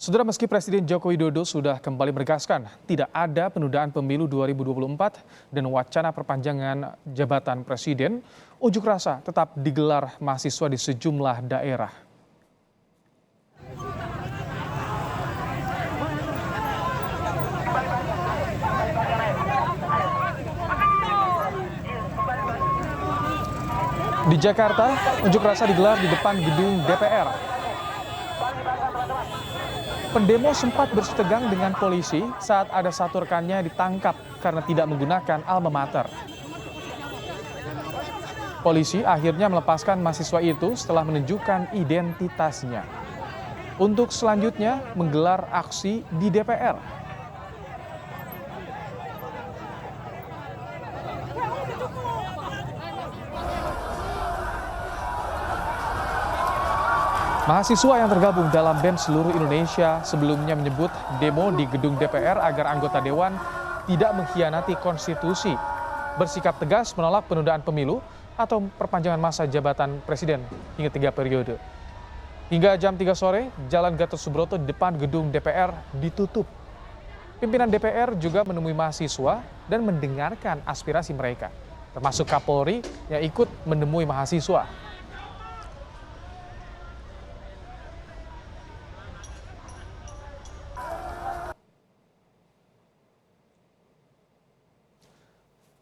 Saudara, meski Presiden Joko Widodo sudah kembali menegaskan tidak ada penundaan pemilu 2024 dan wacana perpanjangan jabatan presiden, unjuk rasa tetap digelar mahasiswa di sejumlah daerah. Di Jakarta, unjuk rasa digelar di depan gedung DPR. Pendemo sempat bersih tegang dengan polisi saat ada satu rekannya ditangkap karena tidak menggunakan alma mater. Polisi akhirnya melepaskan mahasiswa itu setelah menunjukkan identitasnya. Untuk selanjutnya menggelar aksi di DPR. Mahasiswa yang tergabung dalam BEM seluruh Indonesia sebelumnya menyebut demo di gedung DPR agar anggota dewan tidak mengkhianati konstitusi, bersikap tegas menolak penundaan pemilu atau perpanjangan masa jabatan presiden hingga 3 periode. Hingga jam 3 sore, Jalan Gatot Subroto di depan gedung DPR ditutup. Pimpinan DPR juga menemui mahasiswa dan mendengarkan aspirasi mereka, termasuk Kapolri yang ikut menemui mahasiswa.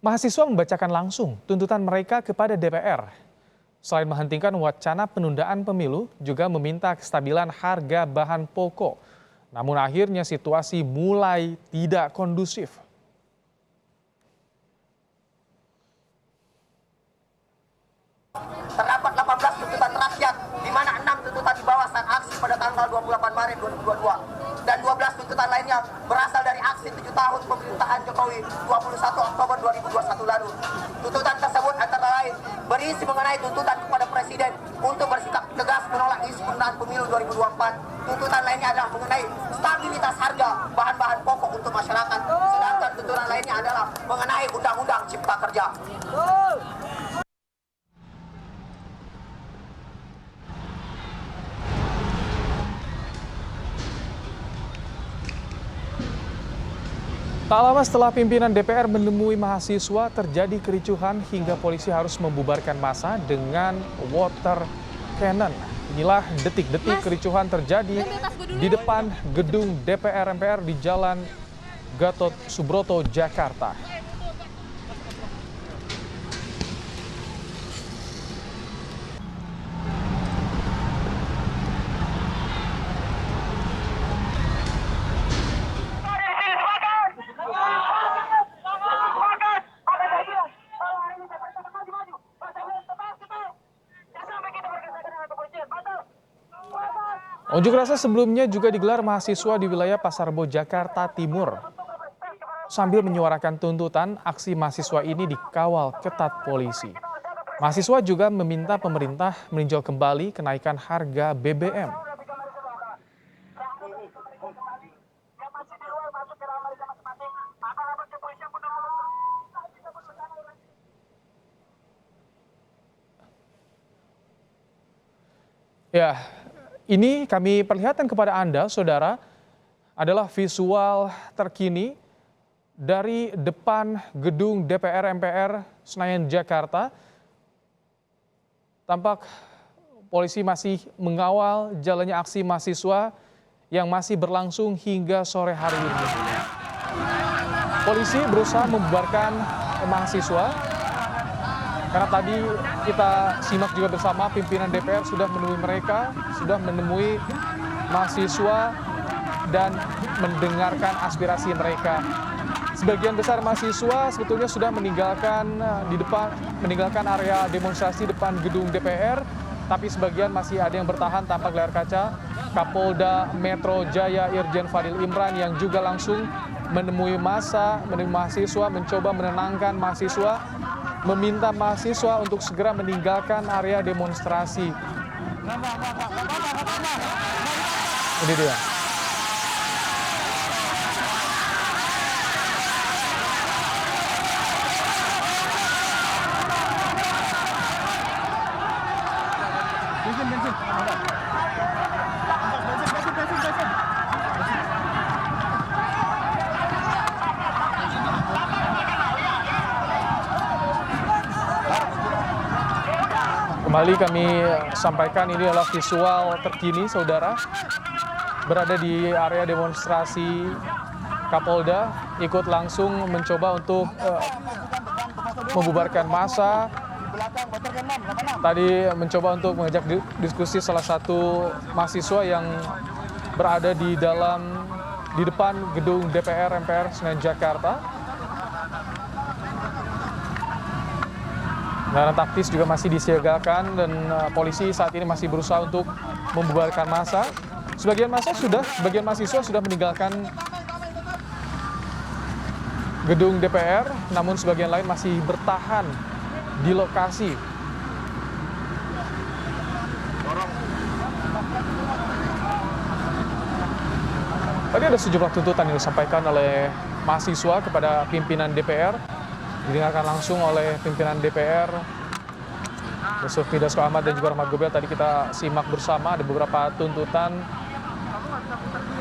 Mahasiswa membacakan langsung tuntutan mereka kepada DPR. Selain menghentikan wacana penundaan pemilu, juga meminta kestabilan harga bahan pokok. Namun akhirnya situasi mulai tidak kondusif. Terdapat 18 tuntutan rakyat, di mana 6 tuntutan di bawah saat aksi pada tanggal 28 Maret 2022. Dan 12 tuntutan lainnya berasal dari aksi 7 tahun pemerintahan Jokowi 21 Oktober 2021 lalu. Tuntutan tersebut antara lain berisi mengenai tuntutan kepada Presiden untuk bersikap tegas menolak isu penundaan pemilu 2024. Tuntutan lainnya adalah mengenai stabilitas harga bahan-bahan pokok untuk masyarakat. Sedangkan tuntutan lainnya adalah mengenai Undang-Undang Cipta Kerja. Tak lama setelah pimpinan DPR menemui mahasiswa, terjadi kericuhan hingga polisi harus membubarkan massa dengan water cannon. Inilah detik-detik kericuhan terjadi di depan gedung DPR MPR di Jalan Gatot Subroto, Jakarta. Unjuk rasa sebelumnya juga digelar mahasiswa di wilayah Pasar Rebo, Jakarta Timur. Sambil menyuarakan tuntutan, aksi mahasiswa ini dikawal ketat polisi. Mahasiswa juga meminta pemerintah meninjau kembali kenaikan harga BBM. Ya, ini kami perlihatkan kepada Anda, saudara, adalah visual terkini dari depan gedung DPR MPR Senayan, Jakarta. Tampak polisi masih mengawal jalannya aksi mahasiswa yang masih berlangsung hingga sore hari ini. Polisi berusaha membubarkan mahasiswa. Karena tadi kita simak juga bersama pimpinan DPR sudah menemui mereka, sudah menemui mahasiswa dan mendengarkan aspirasi mereka. Sebagian besar mahasiswa sebetulnya sudah meninggalkan area demonstrasi depan gedung DPR, tapi sebagian masih ada yang bertahan tanpa layar kaca. Kapolda Metro Jaya Irjen Fadil Imran yang juga langsung menemui mahasiswa, mencoba menenangkan mahasiswa, meminta mahasiswa untuk segera meninggalkan area demonstrasi. Ini dia. Kembali kami sampaikan ini adalah visual terkini, saudara. Berada di area demonstrasi, Kapolda ikut langsung mencoba untuk membubarkan massa. Tadi mencoba untuk mengajak diskusi salah satu mahasiswa yang berada di depan gedung DPR MPR Senayan Jakarta. Kendaraan taktis juga masih disiagakan dan polisi saat ini masih berusaha untuk membubarkan massa. Sebagian mahasiswa sudah meninggalkan gedung DPR, namun sebagian lain masih bertahan di lokasi. Tadi ada sejumlah tuntutan yang disampaikan oleh mahasiswa kepada pimpinan DPR. Didengarkan langsung oleh pimpinan DPR, Yusuf Dasko Ahmad dan juga Rahmat Gobel. Tadi kita simak bersama ada beberapa tuntutan,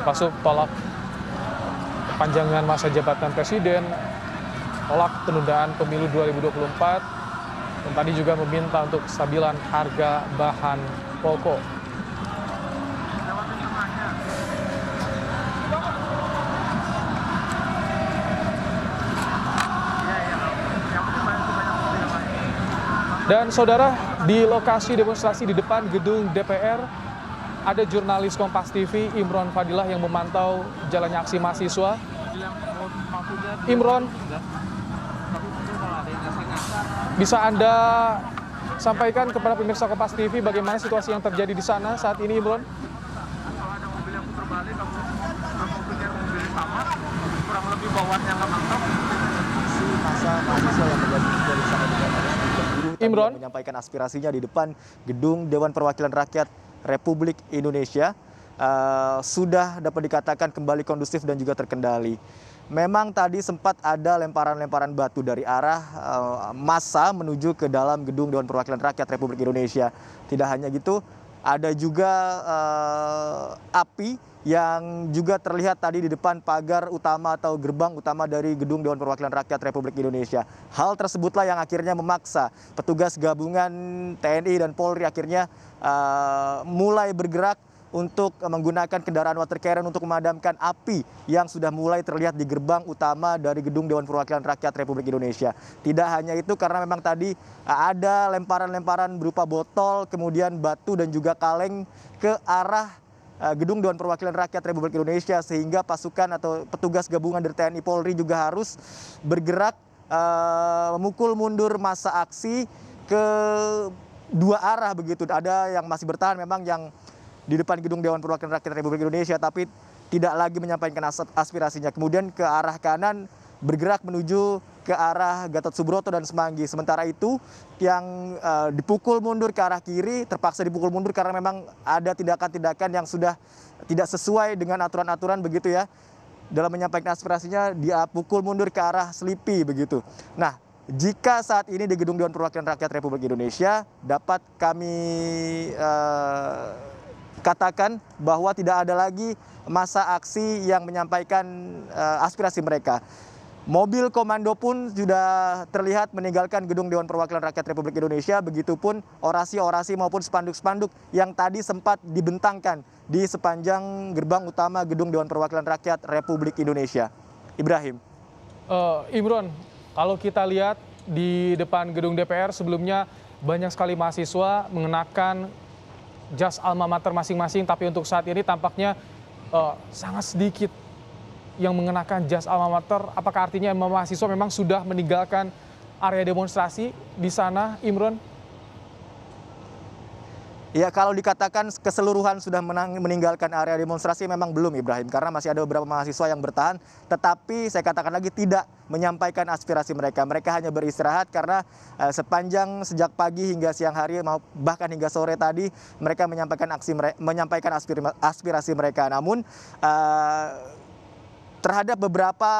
masuk tolak perpanjangan masa jabatan presiden, tolak penundaan pemilu 2024, dan tadi juga meminta untuk kestabilan harga bahan pokok. Dan saudara, di lokasi demonstrasi di depan gedung DPR ada jurnalis Kompas TV Imron Fadilah yang memantau jalannya aksi mahasiswa. Imron, bisa Anda sampaikan kepada pemirsa Kompas TV bagaimana situasi yang terjadi di sana saat ini, Imron? Kurang lebih bawahnya nggak mantap. Masa mahasiswa yang menjadi dari sana dengan Imron menyampaikan aspirasinya di depan gedung Dewan Perwakilan Rakyat Republik Indonesia sudah dapat dikatakan kembali kondusif dan juga terkendali. Memang tadi sempat ada lemparan-lemparan batu dari arah massa menuju ke dalam gedung Dewan Perwakilan Rakyat Republik Indonesia. Tidak hanya gitu, ada juga api yang juga terlihat tadi di depan pagar utama atau gerbang utama dari gedung Dewan Perwakilan Rakyat Republik Indonesia. Hal tersebutlah yang akhirnya memaksa petugas gabungan TNI dan Polri akhirnya mulai bergerak untuk menggunakan kendaraan water cannon untuk memadamkan api yang sudah mulai terlihat di gerbang utama dari gedung Dewan Perwakilan Rakyat Republik Indonesia. Tidak hanya itu, karena memang tadi ada lemparan-lemparan berupa botol, kemudian batu dan juga kaleng ke arah gedung Dewan Perwakilan Rakyat Republik Indonesia, sehingga pasukan atau petugas gabungan dari TNI Polri juga harus bergerak memukul mundur massa aksi ke dua arah begitu. Ada yang masih bertahan memang yang di depan gedung Dewan Perwakilan Rakyat Republik Indonesia, tapi tidak lagi menyampaikan aspirasinya. Kemudian ke arah kanan bergerak menuju ke arah Gatot Subroto dan Semanggi. Sementara itu yang dipukul mundur ke arah kiri, terpaksa dipukul mundur karena memang ada tindakan-tindakan yang sudah tidak sesuai dengan aturan-aturan begitu ya. Dalam menyampaikan aspirasinya, dia pukul mundur ke arah Selipi begitu. Nah, jika saat ini di gedung Dewan Perwakilan Rakyat Republik Indonesia dapat kami katakan bahwa tidak ada lagi massa aksi yang menyampaikan aspirasi mereka. Mobil komando pun sudah terlihat meninggalkan gedung Dewan Perwakilan Rakyat Republik Indonesia, begitupun orasi-orasi maupun spanduk-spanduk yang tadi sempat dibentangkan di sepanjang gerbang utama gedung Dewan Perwakilan Rakyat Republik Indonesia. Ibrahim. Imron, kalau kita lihat di depan gedung DPR sebelumnya banyak sekali mahasiswa mengenakan jas alma mater masing-masing, tapi untuk saat ini tampaknya sangat sedikit yang mengenakan jas alma mater. Apakah artinya mahasiswa memang sudah meninggalkan area demonstrasi di sana, Imron? Ya, kalau dikatakan keseluruhan sudah meninggalkan area demonstrasi memang belum, Ibrahim, karena masih ada beberapa mahasiswa yang bertahan, tetapi saya katakan lagi tidak menyampaikan aspirasi mereka. Mereka hanya beristirahat karena sejak pagi hingga siang hari, bahkan hingga sore tadi mereka menyampaikan aspirasi mereka. Namun terhadap beberapa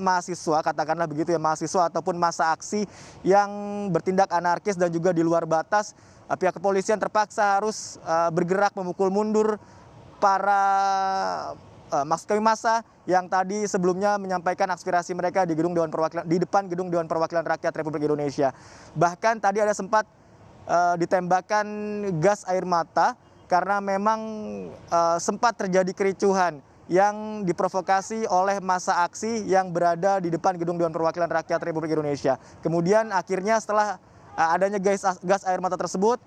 mahasiswa, katakanlah begitu ya, mahasiswa ataupun massa aksi yang bertindak anarkis dan juga di luar batas, pihak kepolisian terpaksa harus bergerak memukul mundur para massa yang tadi sebelumnya menyampaikan aspirasi mereka di depan gedung Dewan Perwakilan Rakyat Republik Indonesia. Bahkan tadi ada sempat ditembakkan gas air mata karena memang sempat terjadi kericuhan yang diprovokasi oleh massa aksi yang berada di depan Gedung Dewan Perwakilan Rakyat Republik Indonesia. Kemudian akhirnya setelah adanya gas air mata tersebut,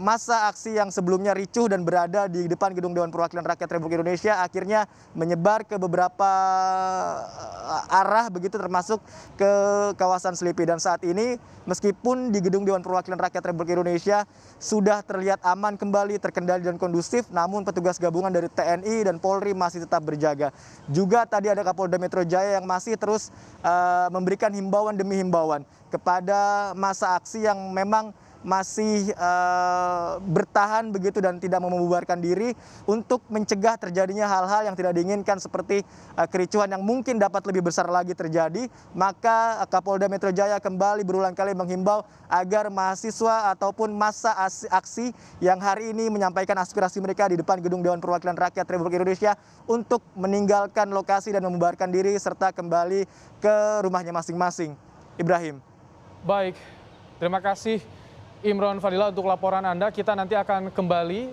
massa aksi yang sebelumnya ricuh dan berada di depan Gedung Dewan Perwakilan Rakyat Republik Indonesia akhirnya menyebar ke beberapa arah begitu, termasuk ke kawasan Selipi. Dan saat ini meskipun di Gedung Dewan Perwakilan Rakyat Republik Indonesia sudah terlihat aman kembali, terkendali dan kondusif, namun petugas gabungan dari TNI dan Polri masih tetap berjaga. Juga tadi ada Kapolda Metro Jaya yang masih terus memberikan himbauan demi himbauan kepada massa aksi yang memang masih bertahan begitu dan tidak mau membubarkan diri untuk mencegah terjadinya hal-hal yang tidak diinginkan seperti kericuhan yang mungkin dapat lebih besar lagi terjadi. Maka Kapolda Metro Jaya kembali berulang kali menghimbau agar mahasiswa ataupun massa aksi yang hari ini menyampaikan aspirasi mereka di depan Gedung Dewan Perwakilan Rakyat Republik Indonesia untuk meninggalkan lokasi dan membubarkan diri serta kembali ke rumahnya masing-masing. Ibrahim. Baik, terima kasih Imron Fadila untuk laporan Anda. Kita nanti akan kembali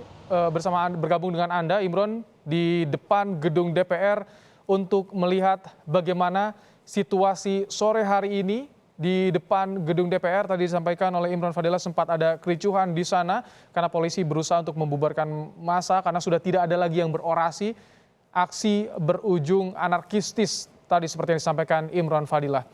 bergabung dengan Anda, Imron, di depan gedung DPR untuk melihat bagaimana situasi sore hari ini di depan gedung DPR. Tadi disampaikan oleh Imron Fadila sempat ada kericuhan di sana karena polisi berusaha untuk membubarkan massa karena sudah tidak ada lagi yang berorasi. Aksi berujung anarkistis tadi seperti yang disampaikan Imron Fadila.